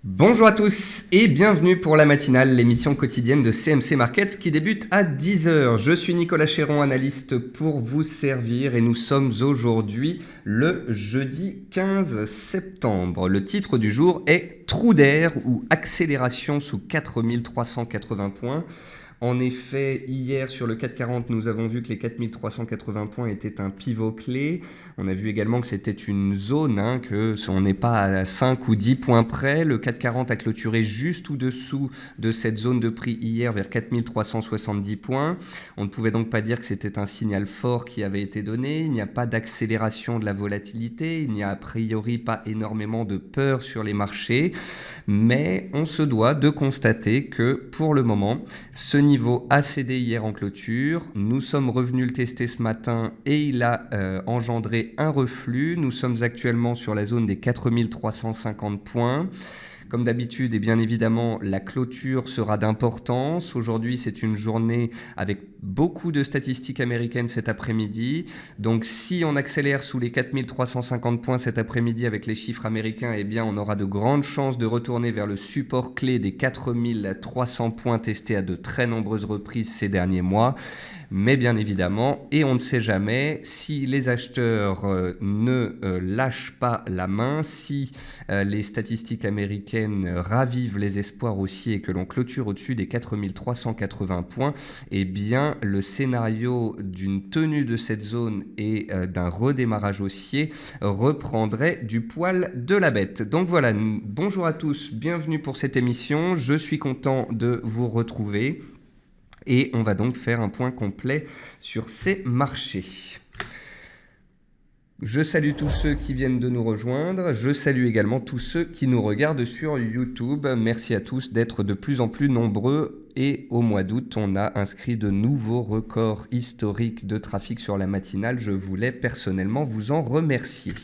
Bonjour à tous et bienvenue pour la matinale, l'émission quotidienne de CMC Markets qui débute à 10 heures. Je suis Nicolas Chéron, analyste pour vous servir et nous sommes aujourd'hui le jeudi 15 septembre. Le titre du jour est Trou d'air ou accélération sous 4380 points. En effet, hier sur le CAC 40, nous avons vu que les 4380 points étaient un pivot clé. On a vu également que c'était une zone, que on n'est pas à 5 ou 10 points près. Le CAC 40 a clôturé juste au-dessous de cette zone de prix hier vers 4370 points. On ne pouvait donc pas dire que c'était un signal fort qui avait été donné. Il n'y a pas d'accélération de la volatilité. Il n'y a a priori pas énormément de peur sur les marchés. Mais on se doit de constater que pour le moment, ce niveau a cédé hier en clôture. Nous sommes revenus le tester ce matin et il a engendré un reflux. Nous sommes actuellement sur la zone des 4350 points. Comme d'habitude, et bien évidemment, la clôture sera d'importance. Aujourd'hui, c'est une journée avec beaucoup de statistiques américaines cet après-midi. Donc, si on accélère sous les 4350 points cet après-midi avec les chiffres américains, eh bien, on aura de grandes chances de retourner vers le support clé des 4300 points testés à de très nombreuses reprises ces derniers mois. Mais bien évidemment, et on ne sait jamais, si les acheteurs ne lâchent pas la main, si les statistiques américaines ravivent les espoirs aussi et que l'on clôture au-dessus des 4380 points, eh bien le scénario d'une tenue de cette zone et d'un redémarrage haussier reprendrait du poil de la bête. Donc voilà, bonjour à tous, bienvenue pour cette émission, je suis content de vous retrouver. Et on va donc faire un point complet sur ces marchés. Je salue tous ceux qui viennent de nous rejoindre. Je salue également tous ceux qui nous regardent sur YouTube. Merci à tous d'être de plus en plus nombreux. Et au mois d'août, on a inscrit de nouveaux records historiques de trafic sur la matinale. Je voulais personnellement vous en remercier.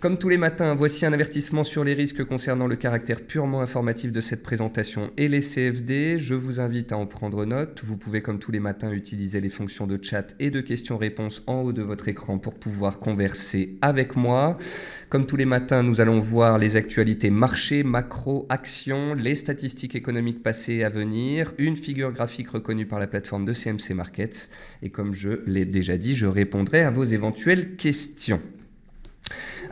Comme tous les matins, voici un avertissement sur les risques concernant le caractère purement informatif de cette présentation et les CFD. Je vous invite à en prendre note. Vous pouvez, comme tous les matins, utiliser les fonctions de chat et de questions-réponses en haut de votre écran pour pouvoir converser avec moi. Comme tous les matins, nous allons voir les actualités marché, macro, actions, les statistiques économiques passées et à venir, une figure graphique reconnue par la plateforme de CMC Markets. Et comme je l'ai déjà dit, je répondrai à vos éventuelles questions.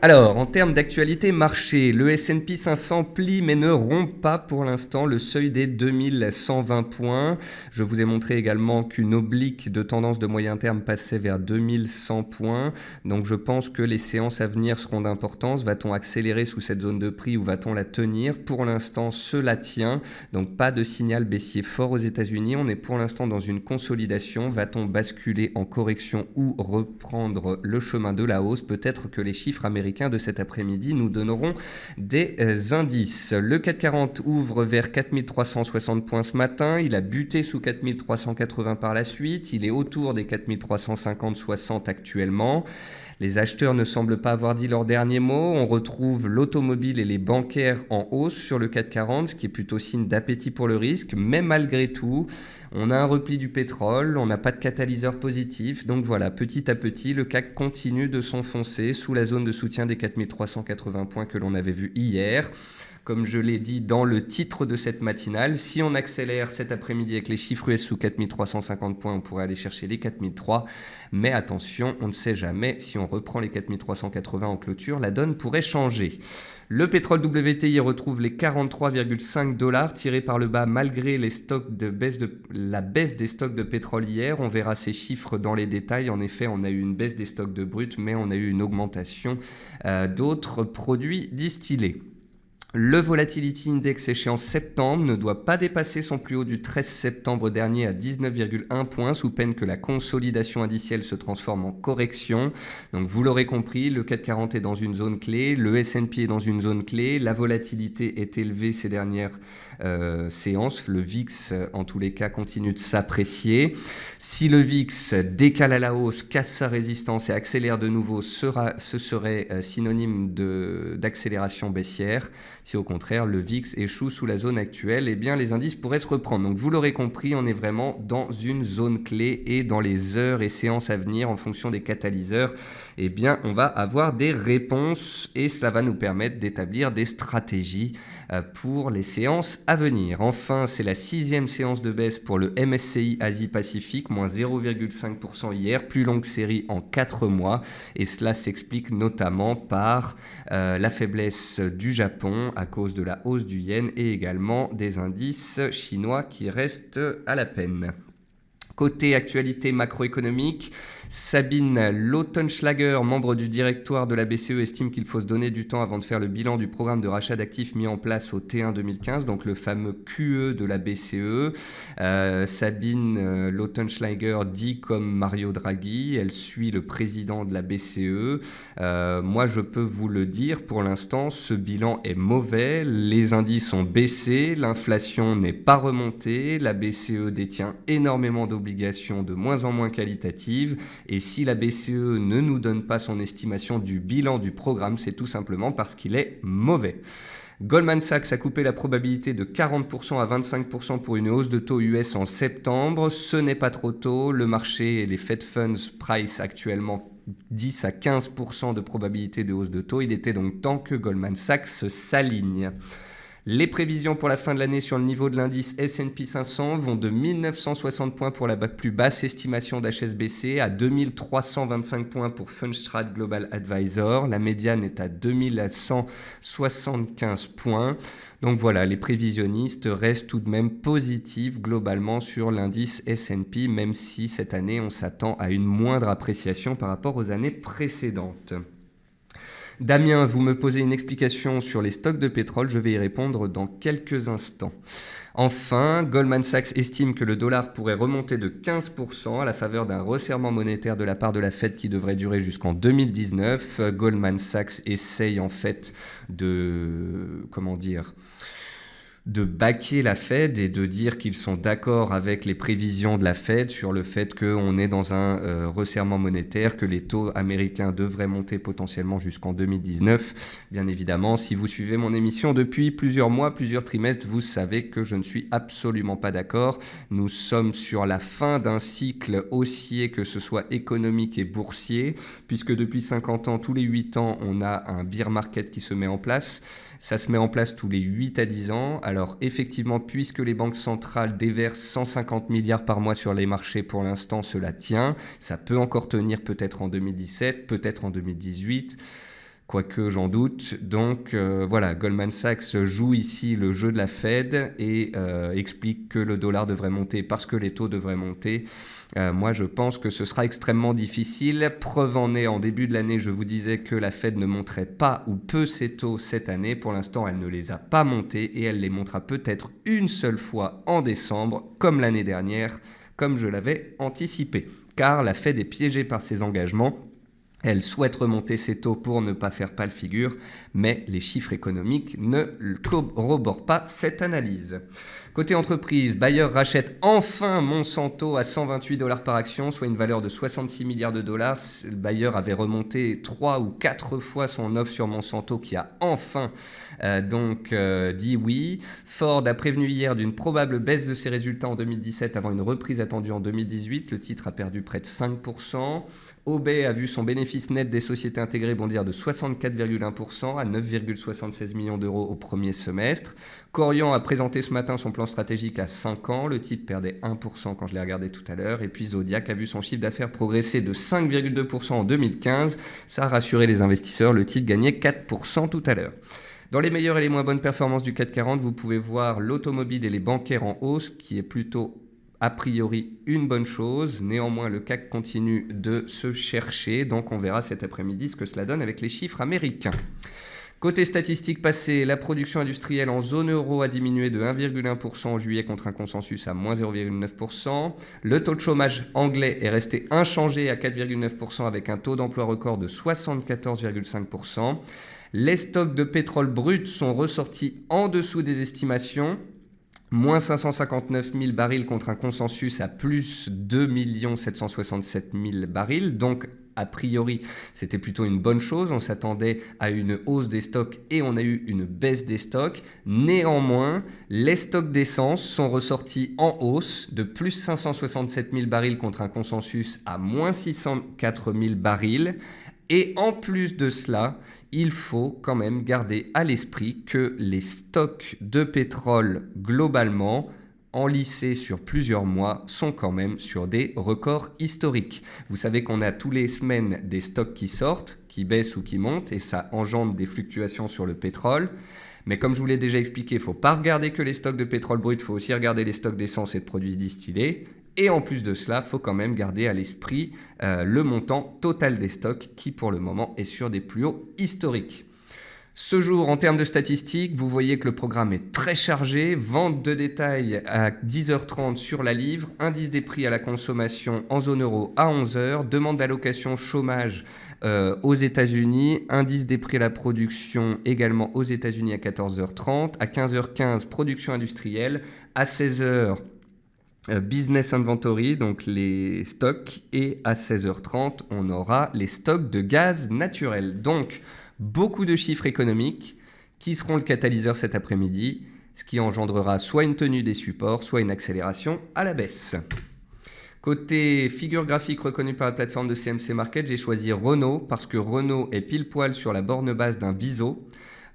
Alors, en termes d'actualité marché, le S&P 500 plie mais ne rompt pas pour l'instant le seuil des 2120 points. Je vous ai montré également qu'une oblique de tendance de moyen terme passait vers 2100 points. Donc je pense que les séances à venir seront d'importance. Va-t-on accélérer sous cette zone de prix ou va-t-on la tenir? Pour l'instant, cela tient. Donc pas de signal baissier fort aux États-Unis. On est pour l'instant dans une consolidation. Va-t-on basculer en correction ou reprendre le chemin de la hausse? Peut-être que les chiffres américains de cet après-midi nous donneront des indices. Le CAC 40 ouvre vers 4360 points ce matin. Il a buté sous 4380 par la suite. Il est autour des 4350-60 actuellement. Les acheteurs ne semblent pas avoir dit leur dernier mot. On retrouve l'automobile et les bancaires en hausse sur le CAC 40, ce qui est plutôt signe d'appétit pour le risque. Mais malgré tout, on a un repli du pétrole, on n'a pas de catalyseur positif. Donc voilà, petit à petit, le CAC continue de s'enfoncer sous la zone de soutien des 4380 points que l'on avait vu hier. Comme je l'ai dit dans le titre de cette matinale, si on accélère cet après-midi avec les chiffres US sous 4350 points, on pourrait aller chercher les 4003. Mais attention, on ne sait jamais, si on reprend les 4380 en clôture, la donne pourrait changer. Le pétrole WTI retrouve les 43,5 $ tirés par le bas malgré la baisse des stocks de pétrole hier. On verra ces chiffres dans les détails. En effet, on a eu une baisse des stocks de brut, mais on a eu une augmentation d'autres produits distillés. Le Volatility Index échéant septembre ne doit pas dépasser son plus haut du 13 septembre dernier à 19,1 points sous peine que la consolidation indicielle se transforme en correction. Donc vous l'aurez compris, le CAC 40 est dans une zone clé, le S&P est dans une zone clé, la volatilité est élevée ces dernières séances, le VIX en tous les cas continue de s'apprécier. Si le VIX décale à la hausse, casse sa résistance et accélère de nouveau, ce serait synonyme d'accélération baissière. Si au contraire le VIX échoue sous la zone actuelle, eh bien les indices pourraient se reprendre. Donc vous l'aurez compris, on est vraiment dans une zone clé et dans les heures et séances à venir, en fonction des catalyseurs, eh bien on va avoir des réponses et cela va nous permettre d'établir des stratégies pour les séances à venir. Enfin, c'est la 6e séance de baisse pour le MSCI Asie-Pacifique, moins 0,5% hier, plus longue série en 4 mois. Et cela s'explique notamment par la faiblesse du Japon à cause de la hausse du yen et également des indices chinois qui restent à la peine. Côté actualité macroéconomique, Sabine Lautenschlager, membre du directoire de la BCE, estime qu'il faut se donner du temps avant de faire le bilan du programme de rachat d'actifs mis en place au T1 2015, donc le fameux QE de la BCE. Sabine Lautenschlager dit comme Mario Draghi, elle suit le président de la BCE. Moi, je peux vous le dire, pour l'instant, ce bilan est mauvais. Les indices ont baissé, l'inflation n'est pas remontée, la BCE détient énormément d'obligations de moins en moins qualitatives. Et si la BCE ne nous donne pas son estimation du bilan du programme, c'est tout simplement parce qu'il est mauvais. Goldman Sachs a coupé la probabilité de 40% à 25% pour une hausse de taux US en septembre. Ce n'est pas trop tôt. Le marché et les Fed Funds price actuellement 10 à 15% de probabilité de hausse de taux. Il était donc temps que Goldman Sachs s'aligne. Les prévisions pour la fin de l'année sur le niveau de l'indice S&P 500 vont de 1960 points pour la plus basse estimation d'HSBC à 2325 points pour Fundstrat Global Advisor. La médiane est à 2175 points. Donc voilà, les prévisionnistes restent tout de même positifs globalement sur l'indice S&P, même si cette année on s'attend à une moindre appréciation par rapport aux années précédentes. Damien, vous me posez une explication sur les stocks de pétrole, je vais y répondre dans quelques instants. Enfin, Goldman Sachs estime que le dollar pourrait remonter de 15% à la faveur d'un resserrement monétaire de la part de la Fed qui devrait durer jusqu'en 2019. Goldman Sachs essaye en fait de backer la Fed et de dire qu'ils sont d'accord avec les prévisions de la Fed sur le fait qu'on est dans un resserrement monétaire, que les taux américains devraient monter potentiellement jusqu'en 2019. Bien évidemment, si vous suivez mon émission depuis plusieurs mois, plusieurs trimestres, vous savez que je ne suis absolument pas d'accord. Nous sommes sur la fin d'un cycle haussier, que ce soit économique et boursier, puisque depuis 50 ans, tous les 8 ans, on a un bear market qui se met en place. Ça se met en place tous les 8 à 10 ans. Alors effectivement, puisque les banques centrales déversent 150 milliards par mois sur les marchés, pour l'instant, cela tient. Ça peut encore tenir peut-être en 2017, peut-être en 2018. Quoique j'en doute. Donc voilà, Goldman Sachs joue ici le jeu de la Fed et explique que le dollar devrait monter parce que les taux devraient monter. Moi, je pense que ce sera extrêmement difficile. Preuve en est, en début de l'année, je vous disais que la Fed ne monterait pas ou peu ses taux cette année. Pour l'instant, elle ne les a pas montés et elle les montera peut-être une seule fois en décembre, comme l'année dernière, comme je l'avais anticipé. Car la Fed est piégée par ses engagements. Elle souhaite remonter ses taux pour ne pas faire pâle figure, mais les chiffres économiques ne corroborent pas cette analyse. Côté entreprise, Bayer rachète enfin Monsanto à 128 $ par action, soit une valeur de 66 milliards de dollars. Bayer avait remonté 3 ou 4 fois son offre sur Monsanto qui a enfin dit oui. Ford a prévenu hier d'une probable baisse de ses résultats en 2017 avant une reprise attendue en 2018. Le titre a perdu près de 5%. Obey a vu son bénéfice net des sociétés intégrées bondir de 64,1% à 9,76 millions d'euros au premier semestre. Corian a présenté ce matin son plan stratégique à 5 ans. Le titre perdait 1% quand je l'ai regardé tout à l'heure. Et puis Zodiac a vu son chiffre d'affaires progresser de 5,2% en 2015. Ça a rassuré les investisseurs. Le titre gagnait 4% tout à l'heure. Dans les meilleures et les moins bonnes performances du CAC 40, vous pouvez voir l'automobile et les bancaires en hausse, qui est plutôt a priori une bonne chose. Néanmoins, le CAC continue de se chercher, donc on verra cet après-midi ce que cela donne avec les chiffres américains. Côté statistiques passées, la production industrielle en zone euro a diminué de 1,1% en juillet contre un consensus à moins 0,9%. Le taux de chômage anglais est resté inchangé à 4,9% avec un taux d'emploi record de 74,5%. Les stocks de pétrole brut sont ressortis en dessous des estimations. Moins 559 000 barils contre un consensus à plus 2 767 000 barils. Donc a priori, c'était plutôt une bonne chose. On s'attendait à une hausse des stocks et on a eu une baisse des stocks. Néanmoins, les stocks d'essence sont ressortis en hausse de plus 567 000 barils contre un consensus à moins 604 000 barils. Et en plus de cela, il faut quand même garder à l'esprit que les stocks de pétrole globalement, enlissés sur plusieurs mois, sont quand même sur des records historiques. Vous savez qu'on a tous les semaines des stocks qui sortent, qui baissent ou qui montent, et ça engendre des fluctuations sur le pétrole. Mais comme je vous l'ai déjà expliqué, il ne faut pas regarder que les stocks de pétrole brut, il faut aussi regarder les stocks d'essence et de produits distillés. Et en plus de cela, il faut quand même garder à l'esprit le montant total des stocks qui pour le moment est sur des plus hauts historiques. Ce jour, en termes de statistiques, vous voyez que le programme est très chargé. Vente de détail à 10h30 sur la livre, indice des prix à la consommation en zone euro à 11h, demande d'allocation chômage aux États-Unis, indice des prix à la production également aux États-Unis à 14h30, à 15h15 production industrielle, à 16h business inventory, donc les stocks, et à 16h30 on aura les stocks de gaz naturel. Donc beaucoup de chiffres économiques qui seront le catalyseur cet après-midi, ce qui engendrera soit une tenue des supports, soit une accélération à la baisse. Côté figure graphique reconnue par la plateforme de CMC Market, j'ai choisi Renault parce que Renault est pile poil sur la borne basse d'un biseau.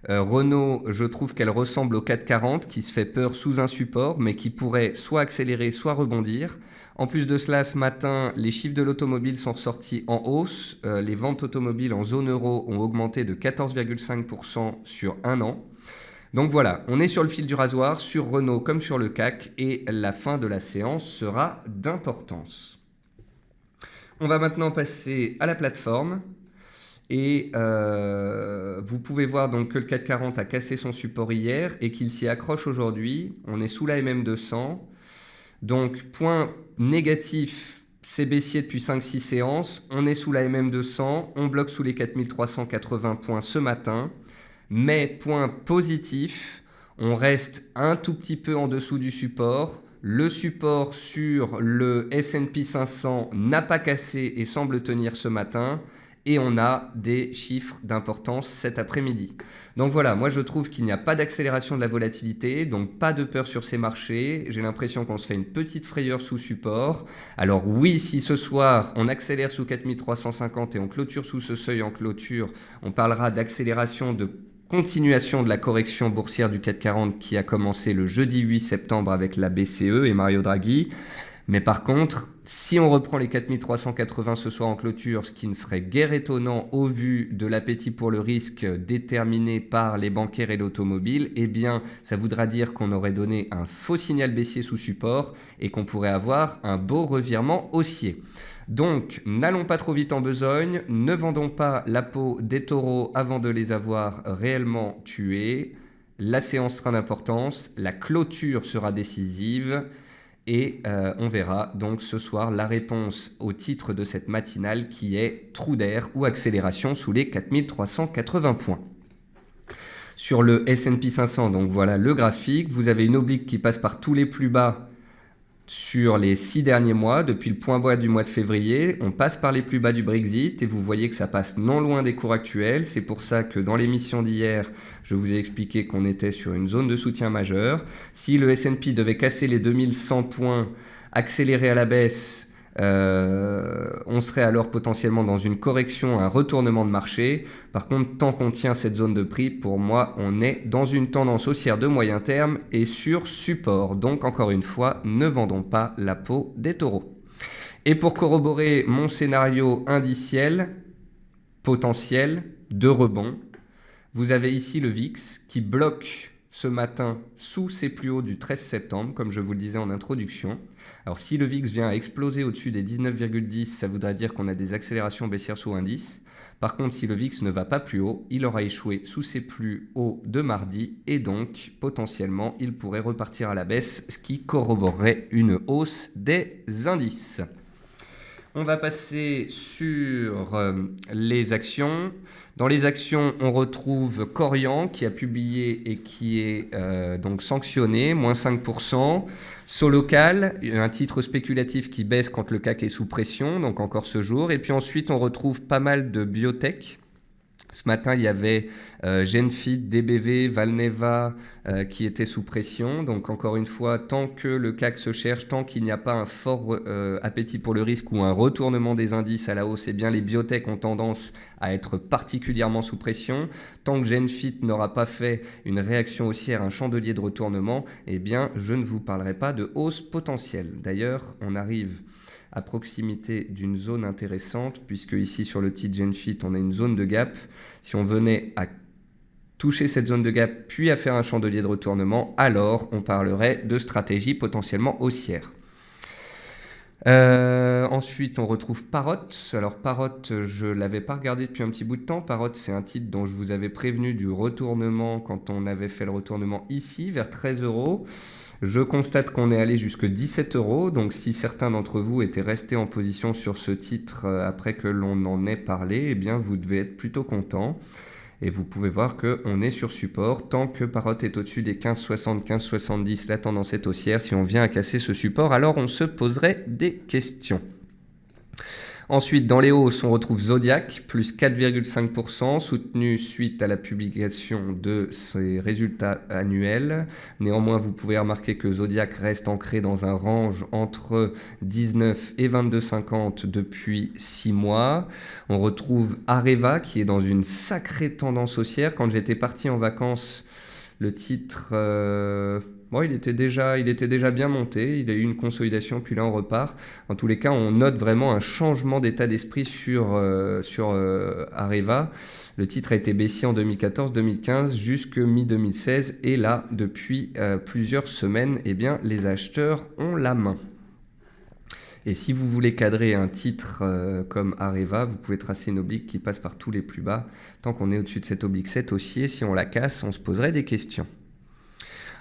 Renault, je trouve qu'elle ressemble au 440 qui se fait peur sous un support mais qui pourrait soit accélérer soit rebondir. En plus de cela, ce matin, les chiffres de l'automobile sont ressortis en hausse. Les ventes automobiles en zone euro ont augmenté de 14,5% sur un an. Donc voilà, on est sur le fil du rasoir, sur Renault comme sur le CAC, et la fin de la séance sera d'importance. On va maintenant passer à la plateforme. Et vous pouvez voir donc que le 440 a cassé son support hier et qu'il s'y accroche aujourd'hui. On est sous la MM200. Donc point négatif, c'est baissier depuis 5-6 séances. On est sous la MM200. On bloque sous les 4380 points ce matin. Mais point positif, on reste un tout petit peu en dessous du support. Le support sur le S&P 500 n'a pas cassé et semble tenir ce matin. Et on a des chiffres d'importance cet après-midi. Donc voilà, moi je trouve qu'il n'y a pas d'accélération de la volatilité, donc pas de peur sur ces marchés. J'ai l'impression qu'on se fait une petite frayeur sous support. Alors oui, si ce soir on accélère sous 4350 et on clôture sous ce seuil en clôture, on parlera d'accélération de continuation de la correction boursière du 440 qui a commencé le jeudi 8 septembre avec la BCE et Mario Draghi. Mais par contre, si on reprend les 4380 ce soir en clôture, ce qui ne serait guère étonnant au vu de l'appétit pour le risque déterminé par les bancaires et l'automobile, eh bien, ça voudra dire qu'on aurait donné un faux signal baissier sous support et qu'on pourrait avoir un beau revirement haussier. Donc, n'allons pas trop vite en besogne, ne vendons pas la peau des taureaux avant de les avoir réellement tués. La séance sera d'importance, la clôture sera décisive. Et on verra donc ce soir la réponse au titre de cette matinale qui est trou d'air ou accélération sous les 4380 points. Sur le S&P 500, donc voilà le graphique, vous avez une oblique qui passe par tous les plus bas sur les 6 derniers mois, depuis le point bas du mois de février, on passe par les plus bas du Brexit et vous voyez que ça passe non loin des cours actuels. C'est pour ça que dans l'émission d'hier, je vous ai expliqué qu'on était sur une zone de soutien majeur. Si le S&P devait casser les 2100 points, accélérer à la baisse, on serait alors potentiellement dans une correction, un retournement de marché. Par contre, tant qu'on tient cette zone de prix, pour moi, on est dans une tendance haussière de moyen terme et sur support. Donc, encore une fois, ne vendons pas la peau des taureaux. Et pour corroborer mon scénario indiciel, potentiel, de rebond, vous avez ici le VIX qui bloque ce matin sous ses plus hauts du 13 septembre, comme je vous le disais en introduction. Alors si le VIX vient à exploser au-dessus des 19,10, ça voudrait dire qu'on a des accélérations baissières sous indice. Par contre, si le VIX ne va pas plus haut, il aura échoué sous ses plus hauts de mardi et donc potentiellement il pourrait repartir à la baisse, ce qui corroborerait une hausse des indices. On va passer sur les actions. Dans les actions, on retrouve Corian qui a publié et qui est donc sanctionné, moins 5%. Solocal, un titre spéculatif qui baisse quand le CAC est sous pression, donc encore ce jour. Et puis ensuite, on retrouve pas mal de biotech. Ce matin, il y avait Genfit, DBV, Valneva qui étaient sous pression. Donc encore une fois, tant que le CAC se cherche, tant qu'il n'y a pas un fort appétit pour le risque ou un retournement des indices à la hausse, eh bien les biotech ont tendance à être particulièrement sous pression. Tant que Genfit n'aura pas fait une réaction haussière, un chandelier de retournement, eh bien je ne vous parlerai pas de hausse potentielle. D'ailleurs, on arrive à proximité d'une zone intéressante, puisque ici sur le titre Genfit, on a une zone de gap. Si on venait à toucher cette zone de gap, puis à faire un chandelier de retournement, alors on parlerait de stratégie potentiellement haussière. Ensuite, on retrouve Parrot. Alors Parrot, je ne l'avais pas regardé depuis un petit bout de temps. Parrot, c'est un titre dont je vous avais prévenu du retournement quand on avait fait le retournement ici, vers 13 €. Je constate qu'on est allé jusque 17 €, donc si certains d'entre vous étaient restés en position sur ce titre après que l'on en ait parlé, eh bien vous devez être plutôt content. Et vous pouvez voir qu'on est sur support. Tant que Parrot est au-dessus des 15,60, 15,70, la tendance est haussière. Si on vient à casser ce support, alors on se poserait des questions. Ensuite, dans les hausses, on retrouve Zodiac, plus 4,5%, soutenu suite à la publication de ses résultats annuels. Néanmoins, vous pouvez remarquer que Zodiac reste ancré dans un range entre 19 et 22,50 depuis 6 mois. On retrouve Areva, qui est dans une sacrée tendance haussière. Quand j'étais parti en vacances, le titre... Bon, il était déjà bien monté, il a eu une consolidation, puis là on repart. En tous les cas, on note vraiment un changement d'état d'esprit sur Areva. Le titre a été baissier en 2014-2015 jusque mi-2016, et là, depuis plusieurs semaines, eh bien, les acheteurs ont la main. Et si vous voulez cadrer un titre comme Areva, vous pouvez tracer une oblique qui passe par tous les plus bas. Tant qu'on est au-dessus de cette oblique 7 haussier, si on la casse, on se poserait des questions.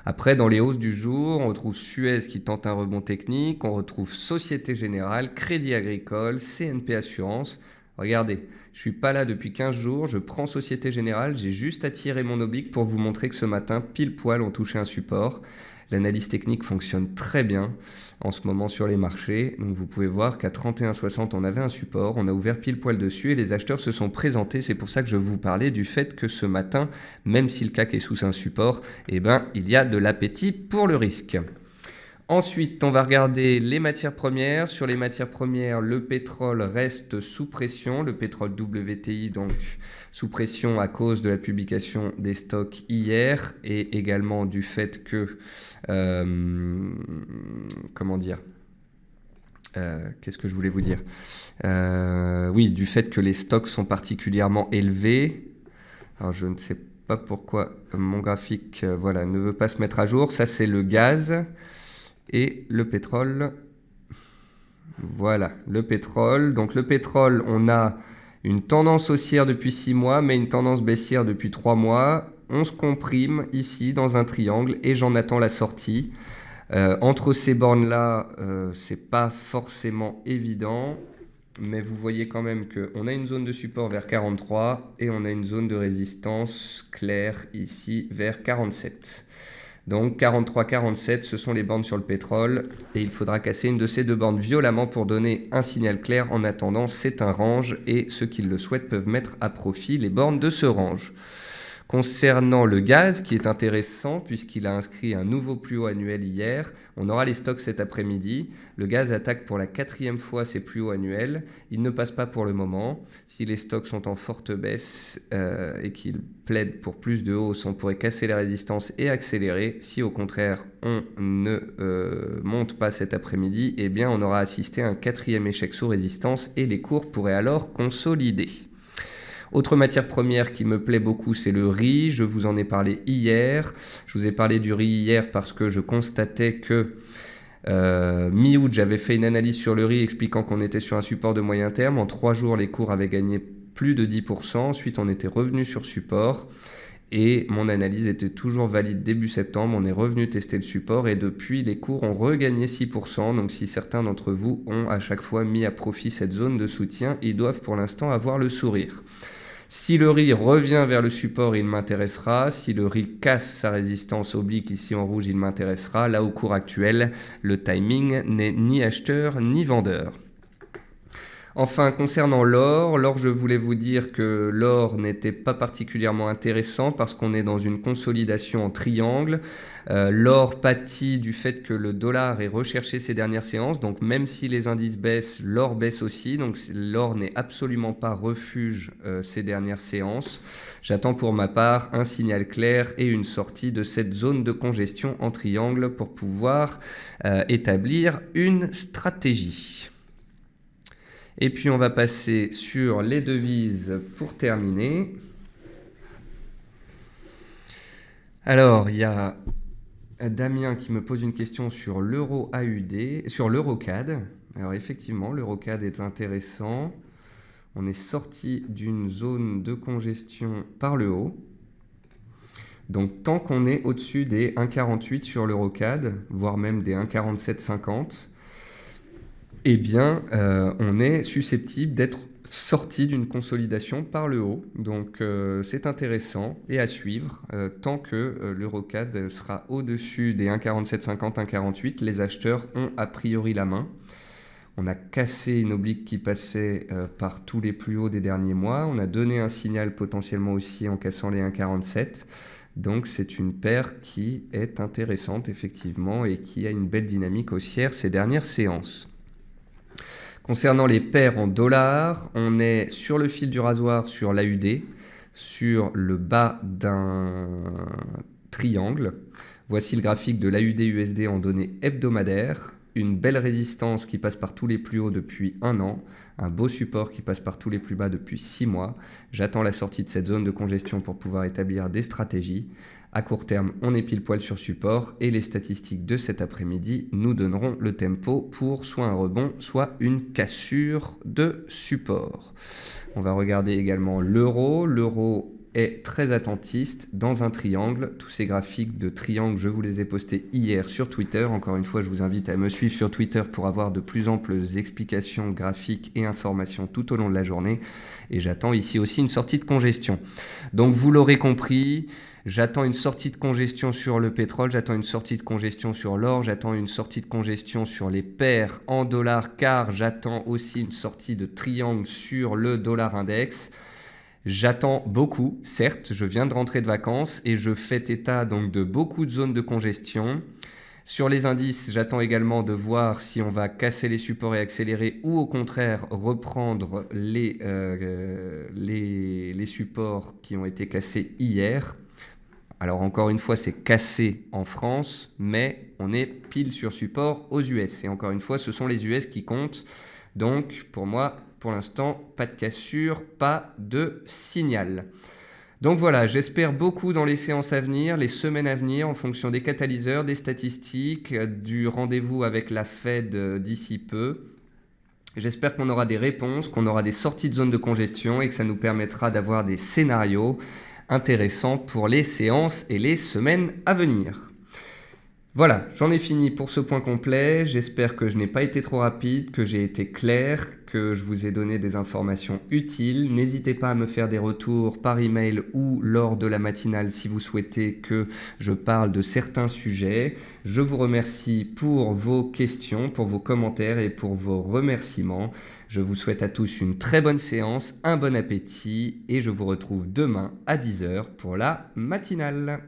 Après, dans les hausses du jour, on retrouve Suez qui tente un rebond technique, on retrouve Société Générale, Crédit Agricole, CNP Assurance. Regardez, je ne suis pas là depuis 15 jours, je prends Société Générale, j'ai juste à tirer mon oblique pour vous montrer que ce matin, pile poil, on touchait un support. L'analyse technique fonctionne très bien en ce moment sur les marchés. Donc vous pouvez voir qu'à 31,60, on avait un support, on a ouvert pile poil dessus et les acheteurs se sont présentés. C'est pour ça que je vous parlais du fait que ce matin, même si le CAC est sous un support, eh ben, il y a de l'appétit pour le risque. Ensuite, on va regarder les matières premières. Sur les matières premières, le pétrole reste sous pression. Le pétrole WTI, donc, sous pression à cause de la publication des stocks hier et également du fait que... comment dire ? Qu'est-ce que je voulais vous dire ? Oui, du fait que les stocks sont particulièrement élevés. Alors, je ne sais pas pourquoi mon graphique voilà, ne veut pas se mettre à jour. Ça, c'est le gaz. Et le pétrole, voilà, le pétrole. Donc le pétrole, on a une tendance haussière depuis 6 mois, mais une tendance baissière depuis 3 mois. On se comprime ici dans un triangle et j'en attends la sortie. Entre ces bornes-là, c'est pas forcément évident, mais vous voyez quand même qu'on a une zone de support vers 43 et on a une zone de résistance claire ici vers 47. Donc 43-47, ce sont les bornes sur le pétrole et il faudra casser une de ces deux bornes violemment pour donner un signal clair. En attendant, c'est un range et ceux qui le souhaitent peuvent mettre à profit les bornes de ce range. Concernant le gaz, qui est intéressant puisqu'il a inscrit un nouveau plus haut annuel hier, on aura les stocks cet après-midi. Le gaz attaque pour la 4e fois ses plus hauts annuels. Il ne passe pas pour le moment. Si les stocks sont en forte baisse et qu'ils plaident pour plus de hausse, on pourrait casser la résistance et accélérer. Si au contraire on ne monte pas cet après-midi, eh bien on aura assisté à un 4e échec sous résistance et les cours pourraient alors consolider. Autre matière première qui me plaît beaucoup, c'est le riz. Je vous en ai parlé hier. Je vous ai parlé du riz hier parce que je constatais que mi-août, j'avais fait une analyse sur le riz expliquant qu'on était sur un support de moyen terme. En 3 jours, les cours avaient gagné plus de 10%. Ensuite, on était revenu sur support. Et mon analyse était toujours valide début septembre. On est revenu tester le support et depuis, les cours ont regagné 6%. Donc si certains d'entre vous ont à chaque fois mis à profit cette zone de soutien, ils doivent pour l'instant avoir le sourire. Si le riz revient vers le support, il m'intéressera. Si le riz casse sa résistance oblique ici en rouge, il m'intéressera. Là, au cours actuel, le timing n'est ni acheteur ni vendeur. Enfin, concernant l'or, je voulais vous dire que l'or n'était pas particulièrement intéressant parce qu'on est dans une consolidation en triangle. L'or pâtit du fait que le dollar est recherché ces dernières séances, donc même si les indices baissent, l'or baisse aussi, donc l'or n'est absolument pas refuge ces dernières séances. J'attends pour ma part un signal clair et une sortie de cette zone de congestion en triangle pour pouvoir établir une stratégie. Et puis on va passer sur les devises pour terminer. Alors, il y a Damien qui me pose une question sur l'euro AUD, sur l'eurocad. Alors effectivement, l'eurocad est intéressant. On est sorti d'une zone de congestion par le haut. Donc tant qu'on est au-dessus des 1,48 sur l'eurocad, voire même des 1,4750, eh bien, on est susceptible d'être sorti d'une consolidation par le haut. Donc, c'est intéressant et à suivre. Tant que l'eurocad sera au-dessus des 1,4750, 1,48, les acheteurs ont a priori la main. On a cassé une oblique qui passait par tous les plus hauts des derniers mois. On a donné un signal potentiellement aussi en cassant les 1,47. Donc, c'est une paire qui est intéressante, effectivement, et qui a une belle dynamique haussière ces dernières séances. Concernant les paires en dollars, on est sur le fil du rasoir sur l'AUD, sur le bas d'un triangle. Voici le graphique de l'AUD-USD en données hebdomadaires. Une belle résistance qui passe par tous les plus hauts depuis 1 an. Un beau support qui passe par tous les plus bas depuis 6 mois. J'attends la sortie de cette zone de congestion pour pouvoir établir des stratégies. À court terme, on est pile poil sur support et les statistiques de cet après-midi nous donneront le tempo pour soit un rebond, soit une cassure de support. On va regarder également l'euro. L'euro est très attentiste dans un triangle. Tous ces graphiques de triangle, je vous les ai postés hier sur Twitter. Encore une fois, je vous invite à me suivre sur Twitter pour avoir de plus amples explications graphiques et informations tout au long de la journée. Et j'attends ici aussi une sortie de congestion. Donc vous l'aurez compris, j'attends une sortie de congestion sur le pétrole, j'attends une sortie de congestion sur l'or, j'attends une sortie de congestion sur les paires en dollars, car j'attends aussi une sortie de triangle sur le dollar index. J'attends beaucoup, certes, je viens de rentrer de vacances et je fais état donc de beaucoup de zones de congestion. Sur les indices, j'attends également de voir si on va casser les supports et accélérer ou au contraire reprendre les supports qui ont été cassés hier. Alors encore une fois, c'est cassé en France, mais on est pile sur support aux US. Et encore une fois, ce sont les US qui comptent. Donc pour moi, pour l'instant, pas de cassure, pas de signal. Donc voilà, j'espère beaucoup dans les séances à venir, les semaines à venir, en fonction des catalyseurs, des statistiques, du rendez-vous avec la Fed d'ici peu. J'espère qu'on aura des réponses, qu'on aura des sorties de zone de congestion et que ça nous permettra d'avoir des scénarios intéressants pour les séances et les semaines à venir. Voilà, j'en ai fini pour ce point complet. J'espère que je n'ai pas été trop rapide, que j'ai été clair, que je vous ai donné des informations utiles. N'hésitez pas à me faire des retours par email ou lors de la matinale si vous souhaitez que je parle de certains sujets. Je vous remercie pour vos questions, pour vos commentaires et pour vos remerciements. Je vous souhaite à tous une très bonne séance, un bon appétit et je vous retrouve demain à 10h pour la matinale.